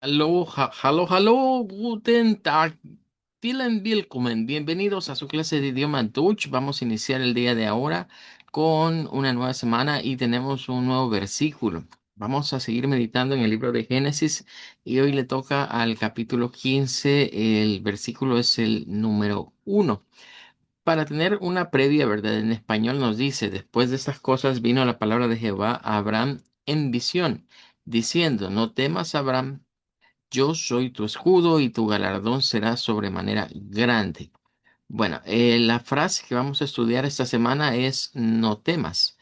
Hallo, hallo, guten Tag, vielen willkommen, bienvenidos a su clase de idioma Deutsch. Vamos a iniciar el día de ahora con una nueva semana y tenemos un nuevo versículo. Vamos a seguir meditando en el libro de Génesis y hoy le toca al capítulo 15. El versículo es el número 1. Para tener una previa, ¿verdad? En español nos dice: después de estas cosas vino la palabra de Jehová a Abraham en visión, diciendo: no temas, Abraham, yo soy tu escudo y tu galardón será sobremanera grande. Bueno, la frase que vamos a estudiar esta semana es no temas.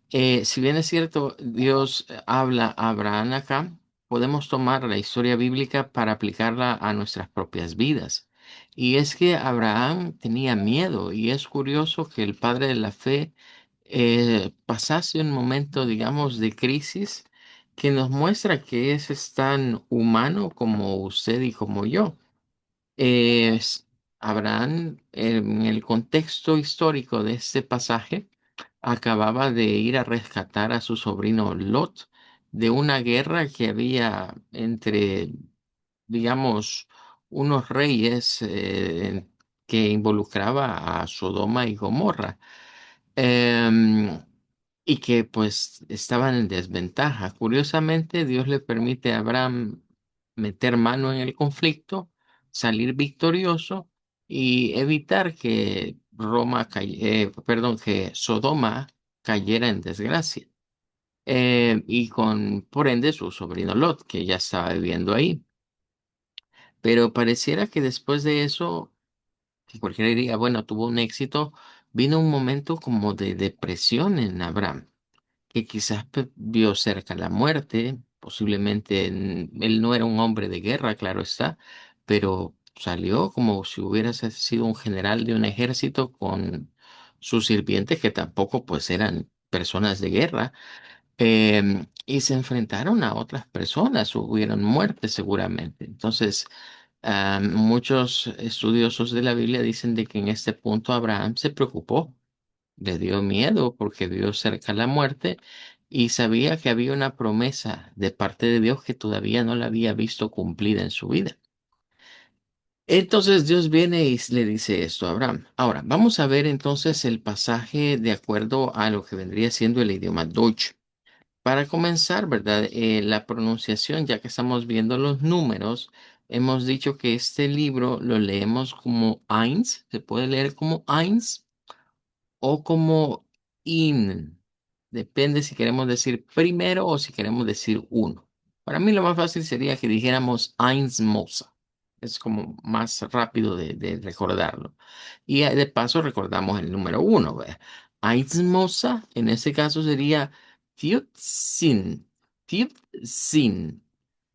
Si bien es cierto, Dios habla a Abraham acá, podemos tomar la historia bíblica para aplicarla a nuestras propias vidas. Y es que Abraham tenía miedo y es curioso que el padre de la fe pasase un momento, digamos, de crisis que nos muestra que es tan humano como usted y como yo. Es Abraham, en el contexto histórico de este pasaje, acababa de ir a rescatar a su sobrino Lot de una guerra que había entre, digamos, unos reyes que involucraba a Sodoma y Gomorra. Em, y que pues estaban en desventaja. Curiosamente, Dios le permite a Abraham meter mano en el conflicto, salir victorioso y evitar que que Sodoma cayera en desgracia. Y con, por ende, su sobrino Lot, que ya estaba viviendo ahí. Pero pareciera que después de eso, que cualquiera diría, bueno, tuvo un éxito, vino un momento como de depresión en Abraham, que quizás vio cerca la muerte. Posiblemente él no era un hombre de guerra, claro está, pero salió como si hubiera sido un general de un ejército con sus sirvientes, que tampoco pues eran personas de guerra. Y se enfrentaron a otras personas, hubieron muertes seguramente. Entonces, muchos estudiosos de la Biblia dicen de que en este punto Abraham se preocupó, le dio miedo porque vio cerca la muerte y sabía que había una promesa de parte de Dios que todavía no la había visto cumplida en su vida. Entonces Dios viene y le dice esto a Abraham. Ahora, vamos a ver entonces el pasaje de acuerdo a lo que vendría siendo el idioma Deutsch. Para comenzar, ¿verdad? La pronunciación, ya que estamos viendo los números, hemos dicho que este libro lo leemos como eins, se puede leer como eins o como in. Depende si queremos decir primero o si queremos decir uno. Para mí lo más fácil sería que dijéramos eins Mosa. Es como más rápido de recordarlo. Y de paso recordamos el número uno, ¿verdad? Eins Mosa, en este caso sería Fünfzehn. Fünfzehn.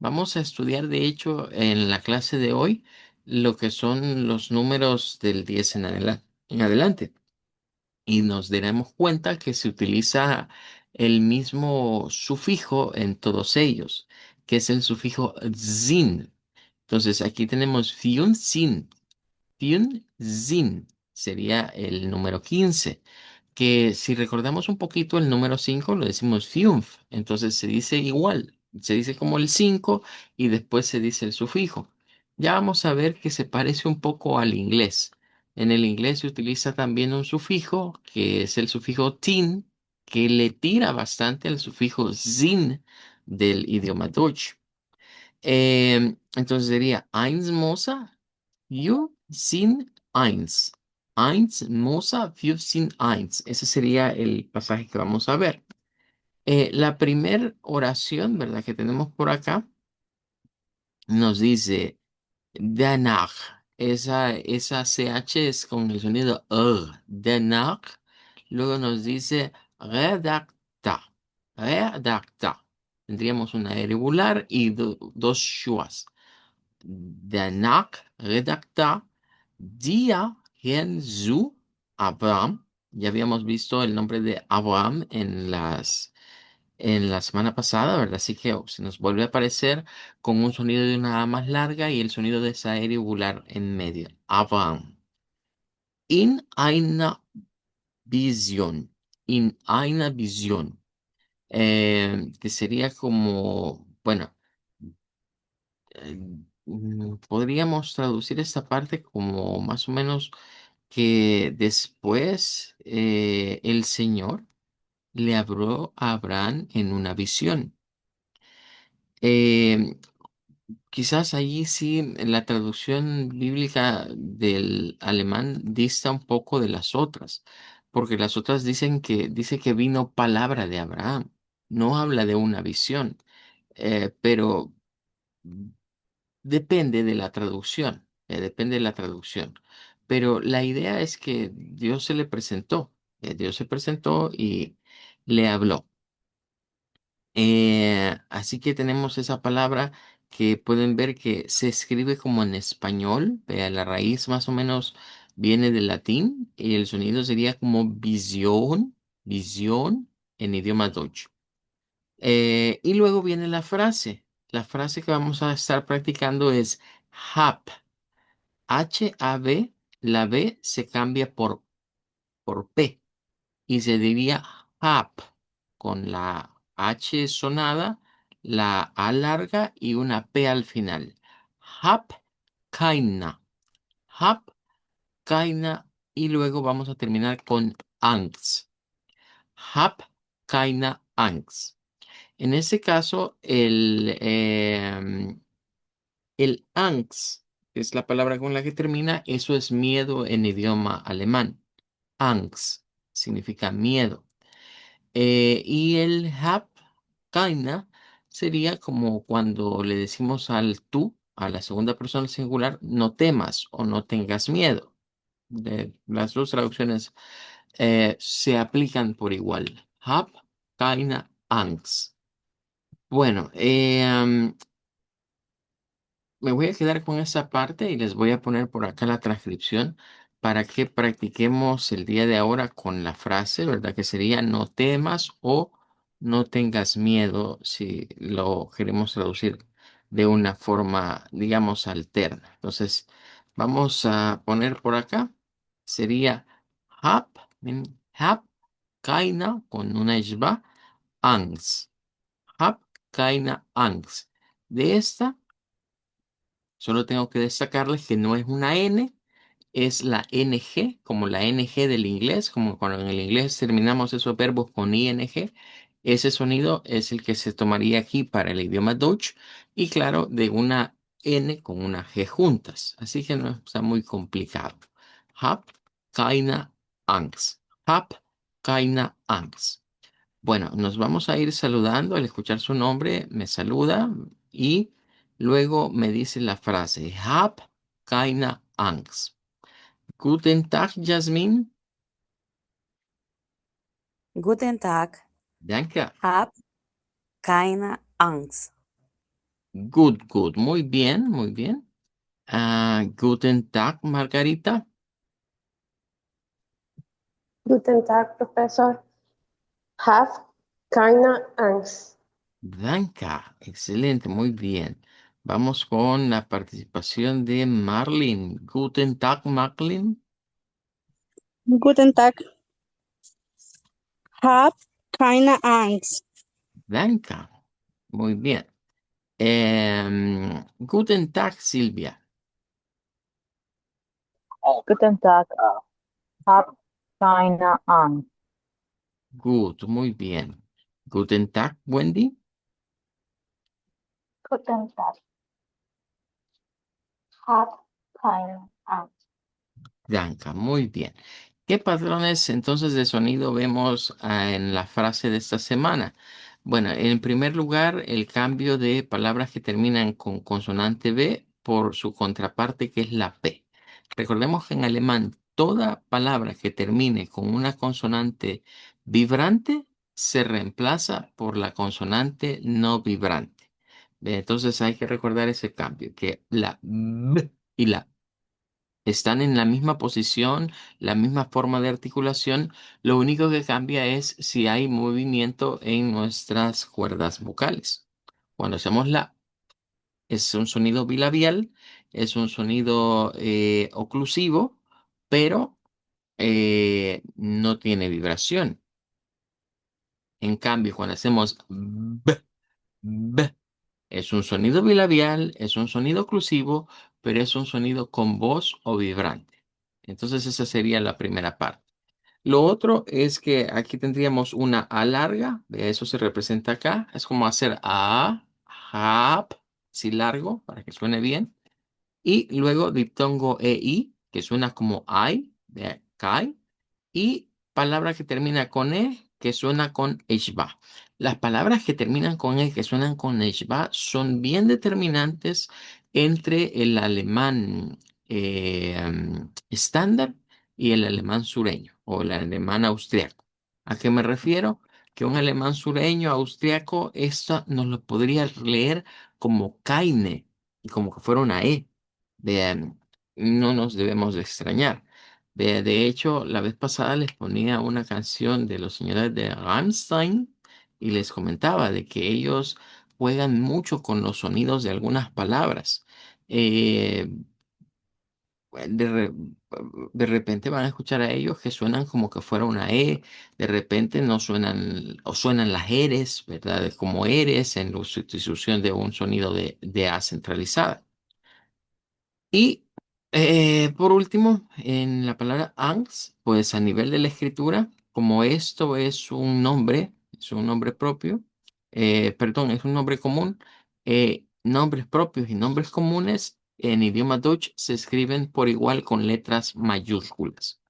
Vamos a estudiar, de hecho, en la clase de hoy, lo que son los números del 10 en adelante. Y nos daremos cuenta que se utiliza el mismo sufijo en todos ellos, que es el sufijo zin. Entonces aquí tenemos sin, sin sería el número 15, que si recordamos un poquito el número 5 lo decimos fiunf, entonces se dice igual, se dice como el 5 y después se dice el sufijo. Ya vamos a ver que se parece un poco al inglés. En el inglés se utiliza también un sufijo que es el sufijo tin, que le tira bastante al sufijo sin del idioma Deutsch. Entonces sería eins Mosa, you sin eins. Eins Mosa, you sin eins. Ese sería el pasaje que vamos a ver. La primera oración, ¿verdad? Que tenemos por acá, nos dice danach. Esa CH es con el sonido danach. Luego nos dice redacta. Redacta. Tendríamos una irregular y dos shuas. Danach redacta dia Zu Abraham. Ya habíamos visto el nombre de Abraham en la semana pasada, ¿verdad? Así que se nos vuelve a aparecer con un sonido de una A más larga y el sonido de esa E irregular en medio. Abraham. In einer Vision. In einer Vision. Que sería como, bueno, eh, podríamos traducir esta parte como más o menos que después el Señor le habló a Abraham en una visión. Eh, Quizás allí sí la traducción bíblica del alemán dista un poco de las otras, porque las otras dice que vino palabra de Abraham, no habla de una visión, pero depende de la traducción, depende de la traducción. Pero la idea es que Dios se le presentó, Dios se presentó y le habló. Así que tenemos esa palabra que pueden ver que se escribe como en español. La raíz más o menos viene del latín y el sonido sería como visión, visión en idioma Deutsch. Y luego viene la frase. La frase que vamos a estar practicando es hab. H-A-B. La B se cambia por P y se diría hap con la H sonada, la A larga y una P al final. Hap kaina, hap kaina y luego vamos a terminar con Angst. Hap kaina Angst. En ese caso, el Angst, que es la palabra con la que termina, eso es miedo en idioma alemán. Angst significa miedo. Y el hab kaina sería como cuando le decimos al tú, a la segunda persona singular, no temas o no tengas miedo. Las dos traducciones se aplican por igual. Hab kaina Angst. Bueno, me voy a quedar con esa parte y les voy a poner por acá la transcripción para que practiquemos el día de ahora con la frase, ¿verdad? Que sería no temas o no tengas miedo si lo queremos traducir de una forma, digamos, alterna. Entonces, vamos a poner por acá. Sería hab, hab, kaina con una ishba, Angst. Hab, kaina, Angst. De esta solo tengo que destacarles que no es una N, es la NG, como la NG del inglés, como cuando en el inglés terminamos esos verbos con ING. Ese sonido es el que se tomaría aquí para el idioma Deutsch y claro, de una N con una G juntas. Así que no está muy complicado. Hab keine Angst. Hab keine Angst. Bueno, nos vamos a ir saludando. Al escuchar su nombre, me saluda y luego me dice la frase, Hab keine Angst. Guten Tag, Jasmin. Guten Tag, Danke. hab keine Angst. Good, good. Muy bien, muy bien. Guten Tag, Margarita. Guten Tag, Professor. Have keine Angst. Danke. Excelente, muy bien. Vamos con la participación de Marlin. Guten Tag, Marlin. Guten Tag, hab keine Angst. Danke. Muy bien. Guten Tag, Silvia. Guten Tag, hab keine Angst. Good, muy bien. Guten Tag, Wendy. Guten Tag. Have keine Angst. Danke, muy bien. ¿Qué patrones entonces de sonido vemos en la frase de esta semana? Bueno, en primer lugar, el cambio de palabras que terminan con consonante B por su contraparte que es la P. Recordemos que en alemán toda palabra que termine con una consonante vibrante se reemplaza por la consonante no vibrante. Entonces hay que recordar ese cambio, que la B y la están en la misma posición, la misma forma de articulación. Lo único que cambia es si hay movimiento en nuestras cuerdas vocales. Cuando hacemos la, es un sonido bilabial, es un sonido oclusivo, pero no tiene vibración. En cambio, cuando hacemos b, Es un sonido bilabial, es un sonido oclusivo, pero es un sonido con voz o vibrante. Entonces esa sería la primera parte. Lo otro es que aquí tendríamos una A larga, eso se representa acá, es como hacer A, hap, así largo, para que suene bien. Y luego diptongo EI, que suena como I, de Kai. Y palabra que termina con E, que suena con Eshba. Las palabras que terminan con E, que suenan con Eshba, son bien determinantes entre el alemán estándar y el alemán sureño o el alemán austriaco. ¿A qué me refiero? Que un alemán sureño, austriaco, esto nos lo podría leer como Kaine, como que fuera una E. Vean, no nos debemos de extrañar. De hecho, la vez pasada les ponía una canción de los señores de Rammstein y les comentaba de que ellos juegan mucho con los sonidos de algunas palabras. Eh, de, re- de repente van a escuchar a ellos que suenan como que fuera una E, de repente no suenan o suenan las eres, ¿verdad? Como eres en la sustitución de un sonido de A centralizada. Y por último, en la palabra Angst, pues a nivel de la escritura, como esto es un nombre propio, perdón, es un nombre común, nombres propios y nombres comunes en idioma Dutch se escriben por igual con letras mayúsculas.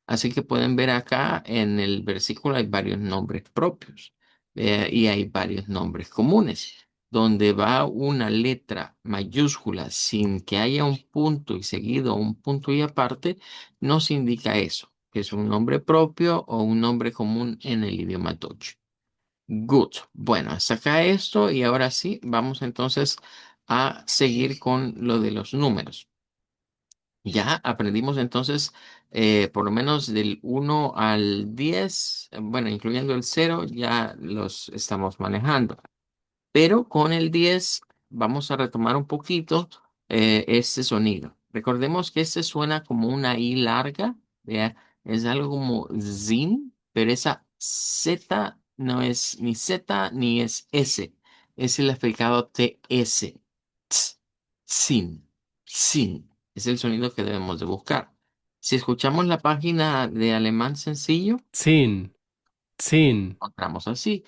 Así que pueden ver acá en el versículo hay varios nombres propios y hay varios nombres comunes. Donde va una letra mayúscula sin que haya un punto y seguido un punto y aparte, nos indica eso, que es un nombre propio o un nombre común en el idioma Dutch. Good. Bueno, hasta acá esto y ahora sí, vamos entonces a seguir con lo de los números. Ya aprendimos entonces por lo menos del 1 al 10, bueno, incluyendo el 0, ya los estamos manejando. Pero con el 10 vamos a retomar un poquito este sonido. Recordemos que este suena como una I larga, ¿vea? Es algo como zin, pero esa Z no es ni Z ni es S. Es el africado TS. Ts, sin, sin. Es el sonido que debemos de buscar. Si escuchamos la página de alemán sencillo, 10, 10, encontramos así.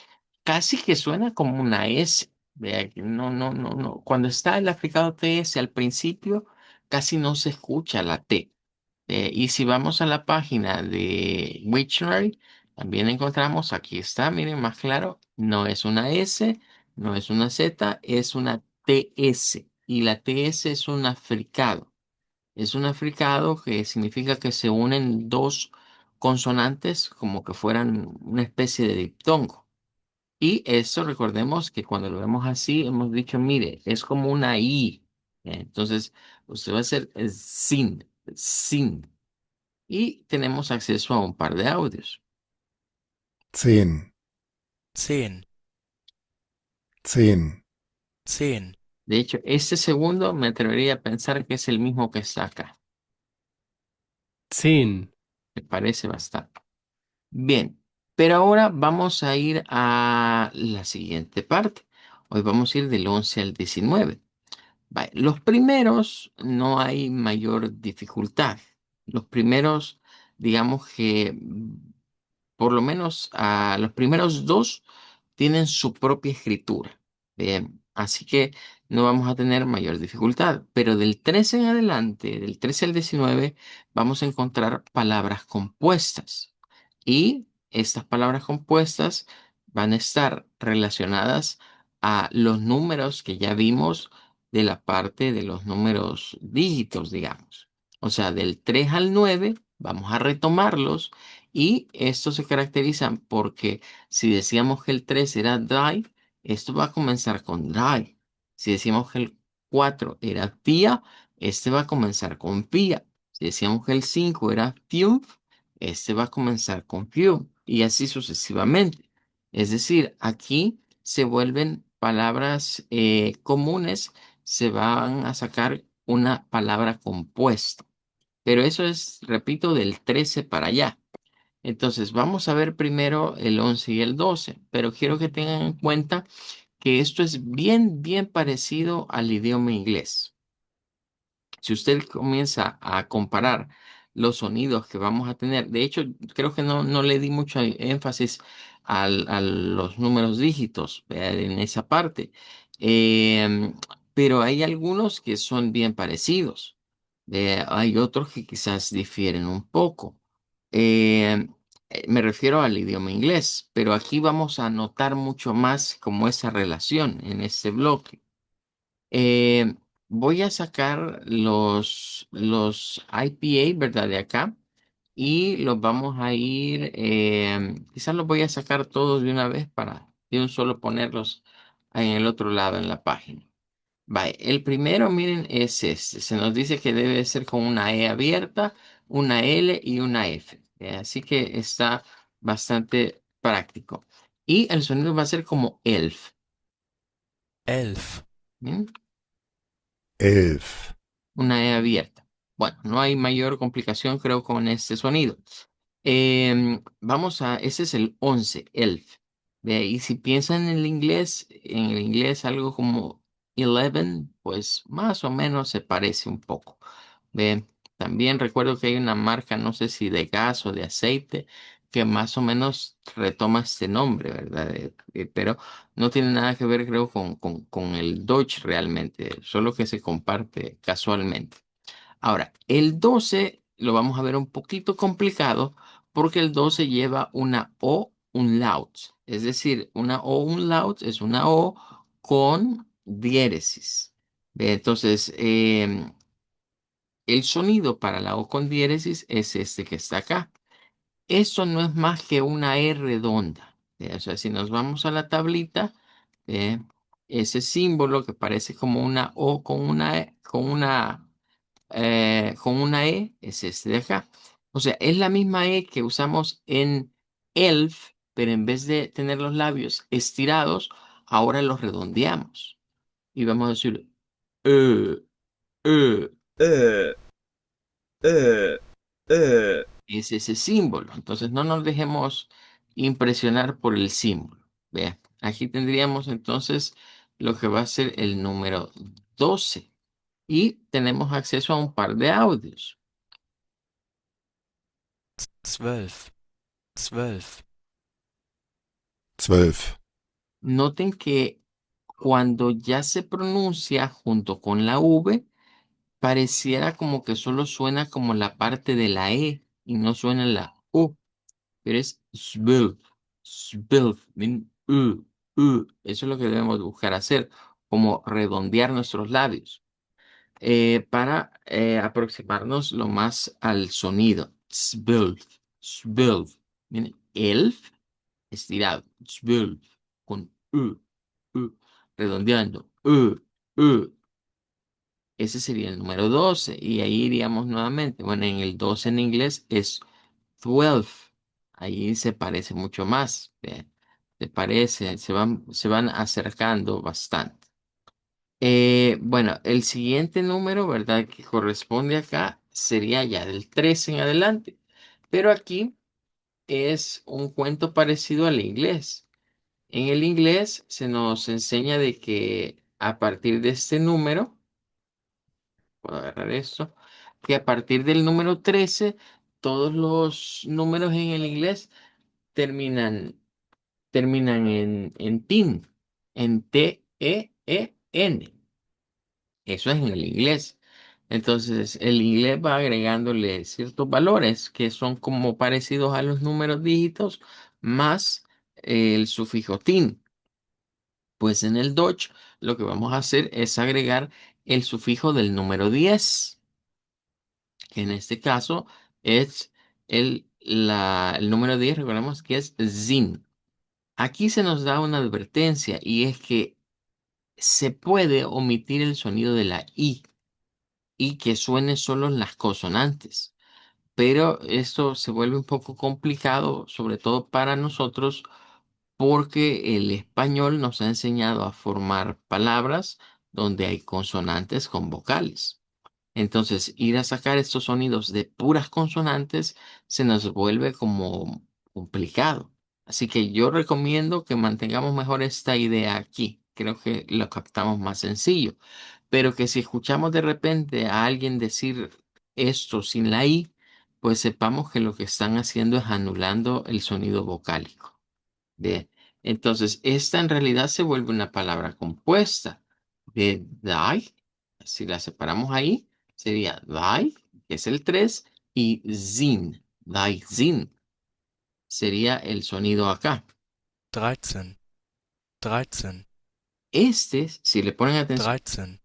Casi que suena como una S. Vea que no, no, no, no. Cuando está el africado TS al principio, casi no se escucha la T. Y si vamos a la página de Wiktionary, también encontramos, aquí está, miren más claro, no es una S, no es una Z, es una TS. Y la TS es un africado. Es un africado que significa que se unen dos consonantes como que fueran una especie de diptongo. Y eso recordemos que cuando lo vemos así, hemos dicho, mire, es como una I. Entonces, usted va a hacer sin, sin. Y tenemos acceso a un par de audios. 10, 10, 10, 10, De hecho, este segundo me atrevería a pensar que es el mismo que está acá. 10, Me parece bastante. Bien, pero ahora vamos a ir a la siguiente parte. Hoy vamos a ir del 11 al 19. Vale, los primeros no hay mayor dificultad. Los primeros, digamos que por lo menos los primeros dos tienen su propia escritura. Bien, así que no vamos a tener mayor dificultad. Pero del 13 en adelante, del 13 al 19, vamos a encontrar palabras compuestas. Y estas palabras compuestas van a estar relacionadas a los números que ya vimos de la parte de los números dígitos, digamos. O sea, del 3 al 9, vamos a retomarlos y estos se caracterizan porque si decíamos que el 3 era dry, esto va a comenzar con dry. Si decíamos que el 4 era pia, este va a comenzar con pia. Si decíamos que el 5 era triumph, este va a comenzar con few y así sucesivamente. Es decir, aquí se vuelven palabras comunes, se van a sacar una palabra compuesta. Pero eso es, repito, del 13 para allá. Entonces, vamos a ver primero el 11 y el 12, pero quiero que tengan en cuenta que esto es bien, bien parecido al idioma inglés. Si usted comienza a comparar los sonidos que vamos a tener, de hecho, creo que no le di mucho énfasis a los números dígitos en esa parte. Em, pero hay algunos que son bien parecidos. Hay otros que quizás difieren un poco. Em, Me refiero al idioma inglés, pero aquí vamos a notar mucho más como esa relación en este bloque. Eh, Voy a sacar los IPA, ¿verdad? De acá y los vamos a ir, quizás los voy a sacar todos de una vez para de un solo ponerlos en el otro lado en la página. Vale, el primero, miren, es este. Se nos dice que debe ser con una E abierta, una L y una F. Así que está bastante práctico. Y el sonido va a ser como ELF. elf, ¿Bien? 11, Una E abierta. Bueno, no hay mayor complicación, creo, con este sonido. Ese es el 11, elf. Y si piensan en el inglés algo como 11, pues más o menos se parece un poco. Ve, también recuerdo que hay una marca, no sé si de gas o de aceite, que más o menos retoma este nombre, ¿verdad? Pero no tiene nada que ver, creo, con el Dodge realmente, solo que se comparte casualmente. Ahora, el 12 lo vamos a ver un poquito complicado porque el 12 lleva una O, un laut. Es decir, una O, un laut es una O con diéresis. Ve, entonces, el sonido para la O con diéresis es este que está acá. Eso no es más que una E redonda. O sea, si nos vamos a la tablita, eh, ese símbolo que parece como una O con una E es este de acá. O sea, es la misma E que usamos en ELF, pero en vez de tener los labios estirados, ahora los redondeamos. Y vamos a decir, eh, eh. Es ese símbolo. Entonces, no nos dejemos impresionar por el símbolo. Vea, aquí tendríamos entonces lo que va a ser el número 12. Y tenemos acceso a un par de audios. 12, 12, 12, Noten que cuando ya se pronuncia junto con la V, pareciera como que solo suena como la parte de la E y no suena la U, pero es svil, svil, Eso es lo que debemos buscar hacer, como redondear nuestros labios para aproximarnos lo más al sonido. Svil, svil. Miren, elf estirado, svil, con redondeando. Ese sería el número 12 y ahí iríamos nuevamente. Bueno, en el 12 en inglés es 12. Ahí se parece mucho más. Se parece, se van acercando bastante. Bueno, el siguiente número, ¿verdad? Que corresponde acá sería ya del 13 en adelante. Pero aquí es un cuento parecido al inglés. En el inglés se nos enseña de que a partir de este número, puedo agarrar esto, que a partir del número 13 todos los números en el inglés terminan, terminan en tin, en T-E-E-N. Eso es en el inglés. Entonces, el inglés va agregándole ciertos valores que son como parecidos a los números dígitos más el sufijo tin. Pues en el Dutch lo que vamos a hacer es agregar el sufijo del número 10, que en este caso es el número 10. Recordemos que es zin. Aquí se nos da una advertencia y es que se puede omitir el sonido de la I y que suene solo en las consonantes. Pero esto se vuelve un poco complicado, sobre todo para nosotros, porque el español nos ha enseñado a formar palabras donde hay consonantes con vocales. Entonces, ir a sacar estos sonidos de puras consonantes se nos vuelve como complicado. Así que yo recomiendo que mantengamos mejor esta idea aquí, creo que lo captamos más sencillo. Pero que si escuchamos de repente a alguien decir esto sin la I, pues sepamos que lo que están haciendo es anulando el sonido vocálico. Bien, entonces esta en realidad se vuelve una palabra compuesta de die. Si la separamos ahí, sería die, que es el 3, y zin, die zin, sería el sonido acá. 13, 13, Si le ponen atención, 13,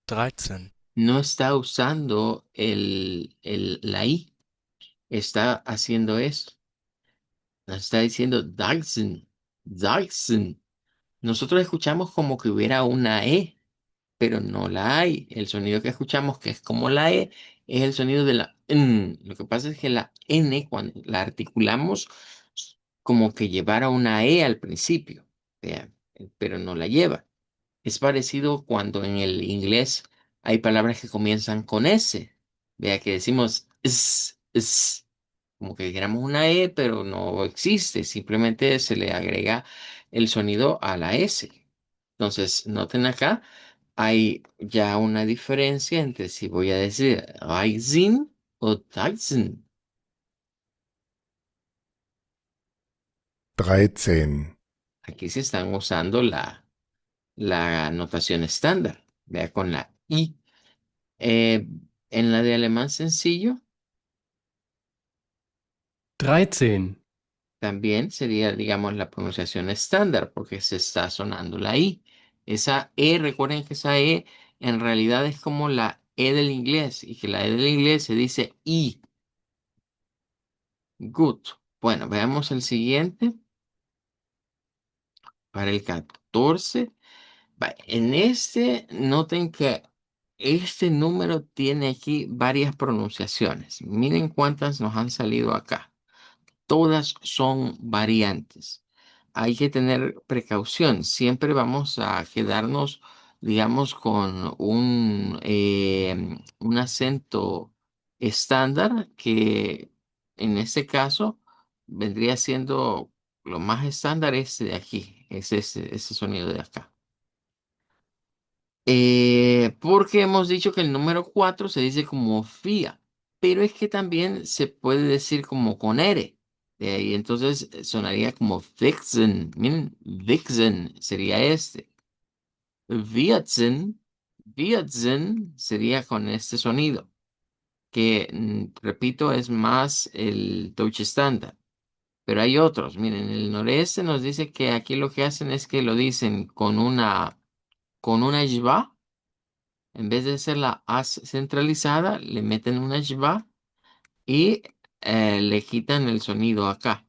13, no está usando la I, está haciendo esto. Nos está diciendo Dyson, Dyson. Nosotros escuchamos como que hubiera una E, pero no la hay. El sonido que escuchamos, que es como la E, es el sonido de la N. Lo que pasa es que la N, cuando la articulamos, como que llevara una E al principio, vea, pero no la lleva. Es parecido cuando en el inglés hay palabras que comienzan con S. Vea que decimos s, como que dijéramos una E, pero no existe. Simplemente se le agrega el sonido a la S. Entonces, noten acá, hay ya una diferencia entre si voy a decir Rising o Tyson. 13, Aquí se están usando la notación estándar, vea, con la I. Eh, en la de alemán sencillo, 13, también sería, digamos, la pronunciación estándar, porque se está sonando la I. Esa E, recuerden que esa E en realidad es como la E del inglés, y que la E del inglés se dice I. Good. Bueno, veamos el siguiente. Para el 14. En este, noten que este número tiene aquí varias pronunciaciones. Miren cuántas nos han salido acá. Todas son variantes. Hay que tener precaución. Siempre vamos a quedarnos, digamos, con un acento estándar que en este caso vendría siendo lo más estándar este de aquí, es ese sonido de acá. Porque hemos dicho que el número 4 se dice como FIA, pero es que también se puede decir como con R. Y entonces sonaría como Vixen. Miren, Vixen sería este. Wietzen, Wietzen sería con este sonido, que repito, es más el Deutsche Standard. Pero hay otros. Miren, el noreste nos dice que aquí lo que hacen es que lo dicen con una schwa. En vez de ser la A centralizada, le meten una shba y le quitan el sonido acá.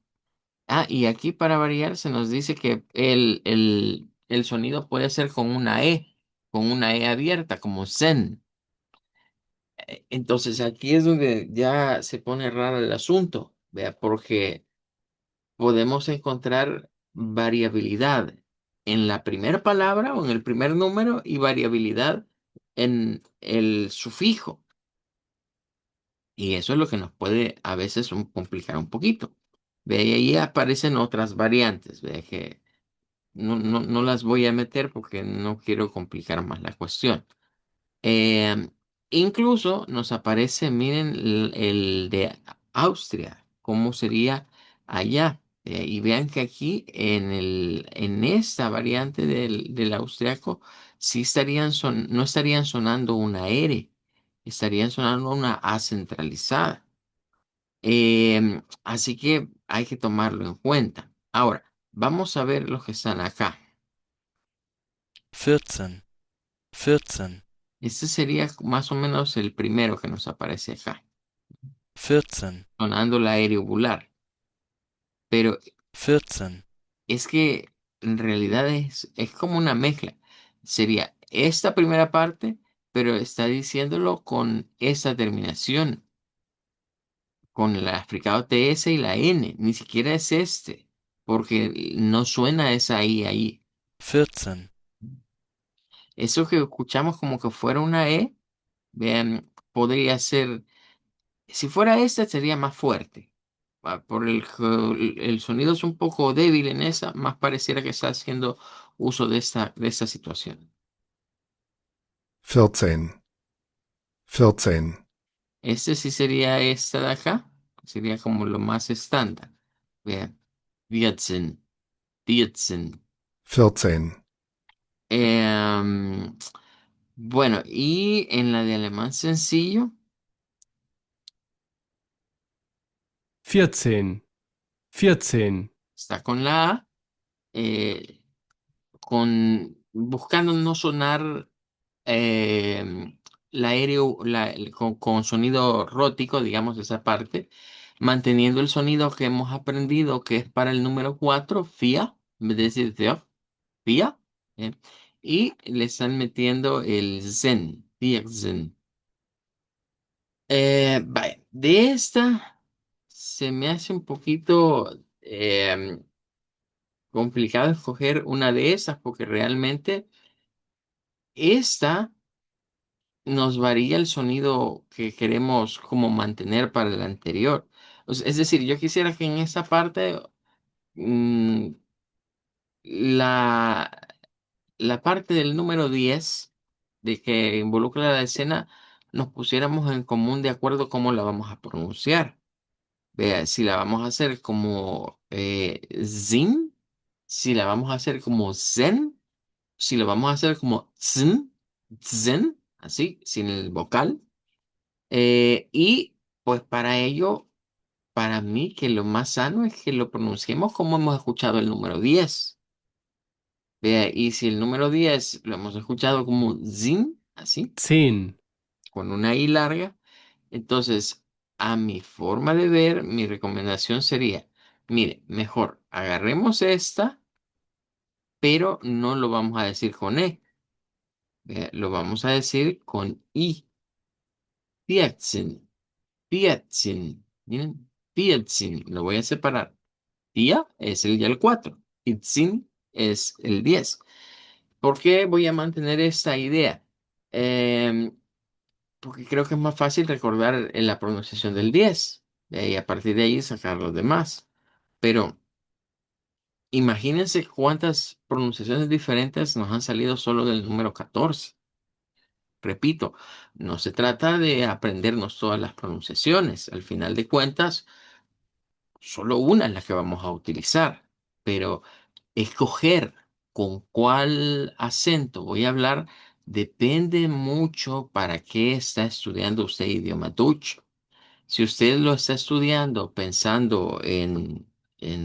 Ah, y aquí para variar se nos dice que el sonido puede ser con una E abierta, como Zen. Entonces aquí es donde ya se pone raro el asunto, vea, porque podemos encontrar variabilidad en la primera palabra o en el primer número y variabilidad en el sufijo. Y eso es lo que nos puede a veces complicar un poquito. Ve, y ahí aparecen otras variantes, ve, que no las voy a meter porque no quiero complicar más la cuestión. Em, Incluso nos aparece, miren, el de Austria, cómo sería allá. Y vean que aquí en esta variante del austriaco sí no estarían sonando una R, estarían sonando una A centralizada. Así que hay que tomarlo en cuenta. Ahora, vamos a ver los que están acá. 14, 14, Este sería más o menos el primero que nos aparece acá, 14, sonando la aeriobular. Pero 14, es que en realidad es como una mezcla. Sería esta primera parte, pero está diciéndolo con esa terminación, con el africado TS y la N. Ni siquiera es este, porque no suena esa I ahí. 14, Eso que escuchamos como que fuera una E, vean, podría ser, si fuera esta sería más fuerte. Por el sonido es un poco débil en esa, más pareciera que está haciendo uso de esta situación. 14. 14. Este sí sería esta de acá. Sería como lo más estándar. Vean. 14. 14. 14. Em, bueno, y en la de alemán sencillo, 14. 14. está con la A, eh, buscando no sonar la aéreo con sonido rótico, digamos, esa parte, manteniendo el sonido que hemos aprendido que es para el número 4 FIA, en vez de decir FIA, FIA, ¿eh? Y le están metiendo el Zen, FIA Zen. Vaya, de esta se me hace un poquito complicado escoger una de esas porque realmente esta nos varía el sonido que queremos como mantener para el anterior. Es decir, yo quisiera que en esta parte mm, la, la parte del número 10 de que involucra la escena nos pusiéramos en común de acuerdo cómo la vamos a pronunciar. Vea, si la vamos a hacer como zin, si la vamos a hacer como zen, si lo vamos a hacer como zen, zen, así, sin el vocal. Y pues para ello, para mí que lo más sano es que lo pronunciemos como hemos escuchado el número 10. Vea, y si el número 10 lo hemos escuchado como zin, así, 10. con una I larga, entonces a mi forma de ver, mi recomendación sería, mire, mejor agarremos esta, pero no lo vamos a decir con E, vea, lo vamos a decir con I. 14, 14, miren, 14, lo voy a separar. Día es el día el 4. Itzin es el 10. ¿Por qué voy a mantener esta idea? Em, Porque creo que es más fácil recordar en la pronunciación del 10. Y a partir de ahí sacar los demás. Pero imagínense cuántas pronunciaciones diferentes nos han salido solo del número 14. Repito, no se trata de aprendernos todas las pronunciaciones. Al final de cuentas, solo una es la que vamos a utilizar. Pero escoger con cuál acento voy a hablar depende mucho para qué está estudiando usted idioma Dutch. Si usted lo está estudiando pensando en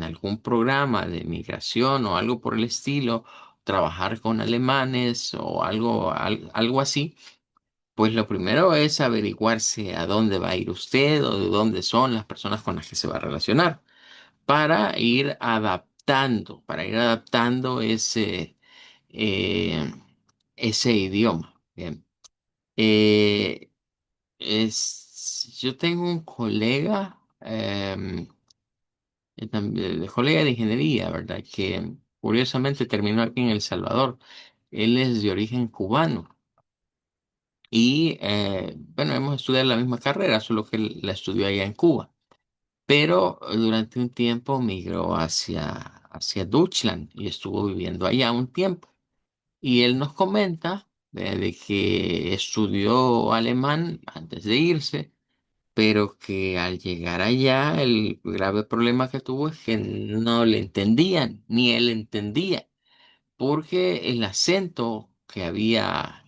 algún programa de migración o algo por el estilo, trabajar con alemanes o algo así, pues lo primero es averiguarse a dónde va a ir usted o de dónde son las personas con las que se va a relacionar para ir adaptando eh, ese idioma. Bien. Eh, yo tengo un colega, colega de ingeniería, ¿verdad? Que curiosamente terminó aquí en El Salvador. Él es de origen cubano y, bueno, hemos estudiado la misma carrera, solo que él la estudió allá en Cuba. Pero durante un tiempo migró hacia Deutschland y estuvo viviendo allá un tiempo. Y él nos comenta de que estudió alemán antes de irse, pero que al llegar allá el grave problema que tuvo es que no le entendían, ni él entendía, porque el acento que había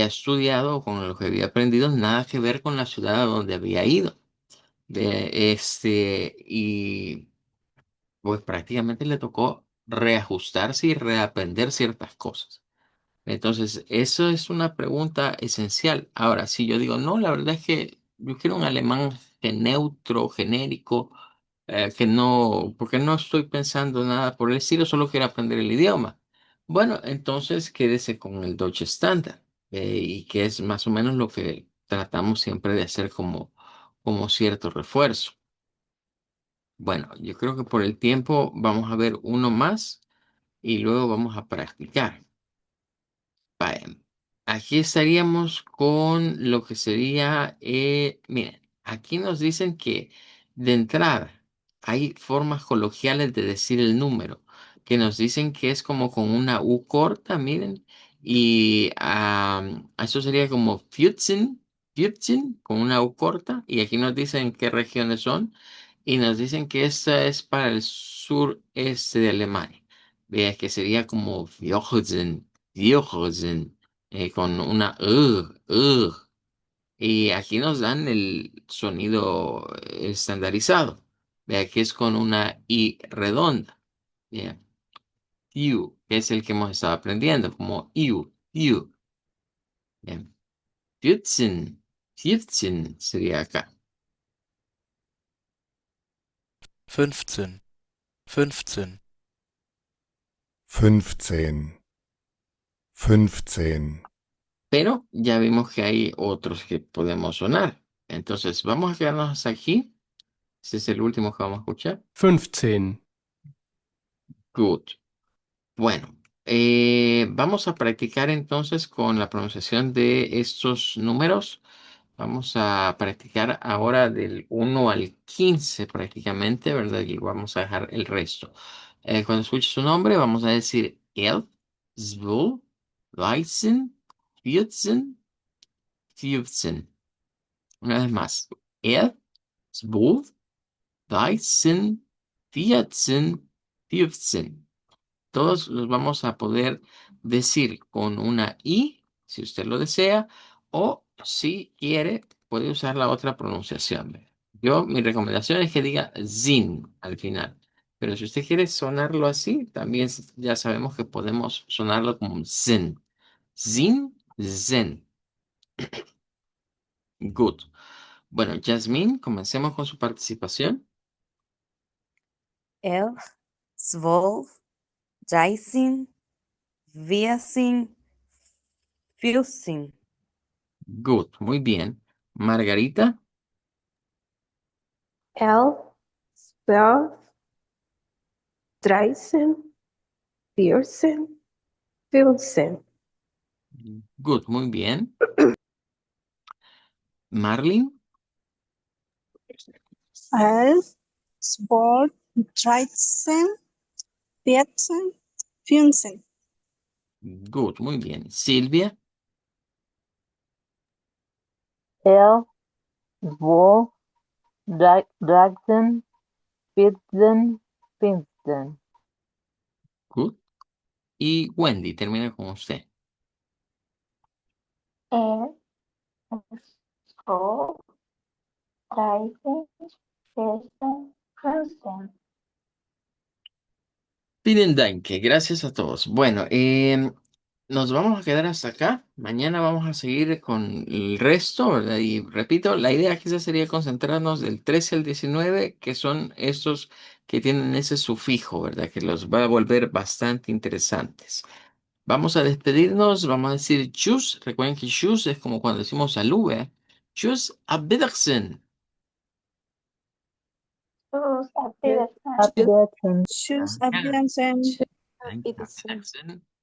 estudiado, con lo que había aprendido, nada que ver con la ciudad a donde había ido. Y pues prácticamente le tocó reajustarse y reaprender ciertas cosas. Entonces, eso es una pregunta esencial. Ahora, si yo digo, no, la verdad es que yo quiero un alemán neutro, genérico, que no, porque no estoy pensando nada por el estilo, solo quiero aprender el idioma. Bueno, entonces quédese con el Deutsche Standard, y que es más o menos lo que tratamos siempre de hacer como cierto refuerzo. Bueno, yo creo que por el tiempo vamos a ver uno más y luego vamos a practicar. Vaya, aquí estaríamos con lo que sería, miren, aquí nos dicen que de entrada hay formas coloquiales de decir el número. que nos dicen que es como con una U corta, miren, y eso sería como 14, 14 con una U corta, y aquí nos dicen qué regiones son, y nos dicen que esta es para el sureste de Alemania. Vea que sería como 14, 14, con una y aquí nos dan el sonido estandarizado. Vea que es con una I redonda. Bien. You, que es el que hemos estado aprendiendo, como you, you. Bien. 14, 15 sería acá. 15, 15, 15. 15. Pero ya vimos que hay otros que podemos sonar. Entonces, vamos a quedarnos hasta aquí. Este es el último que vamos a escuchar. 15, Good. Bueno, vamos a practicar entonces con la pronunciación de estos números. Vamos a practicar ahora del 1 al 15 prácticamente, ¿verdad? Y vamos a dejar el resto. Cuando escuche su nombre, vamos a decir 11, 12, 13, 14, 15. Una vez más. 11, 12, 13, 14, 15. Todos los vamos a poder decir con una I, si usted lo desea, o si quiere, puede usar la otra pronunciación. Mi recomendación es que diga zin al final. Pero si usted quiere sonarlo así, también ya sabemos que podemos sonarlo como zen. Zin, zen. Good. Bueno, Jasmine, comencemos con su participación. 11, 12, 13, 14, 15. Good, muy bien. Margarita. 11, 12, 13, 14, 15. Good, muy bien. Marlene. 11, 12, 13, 14, 15. Good, muy bien. Silvia. 11, 12, 13, 14, 15. Good. Y Wendy, termina con usted. 11, 12, 13, 14, 15. Vielen Dank, gracias a todos. Bueno, nos vamos a quedar hasta acá. Mañana vamos a seguir con el resto, ¿verdad? Y repito, la idea quizás sería concentrarnos del 13 al 19, que son estos que tienen ese sufijo, ¿verdad? Que los va a volver bastante interesantes. Vamos a despedirnos, vamos a decir tschüss. Recuerden que tschüss es como cuando decimos salud, ¿eh? Tschüss, auf Wiedersehen. Tschüss, auf Tschüss, Wiedersehen. auf Wiedersehen. Tschüss, auf Danke. Wiedersehen. Tschüss, auf Danke, auf Wiedersehen. Wiedersehen.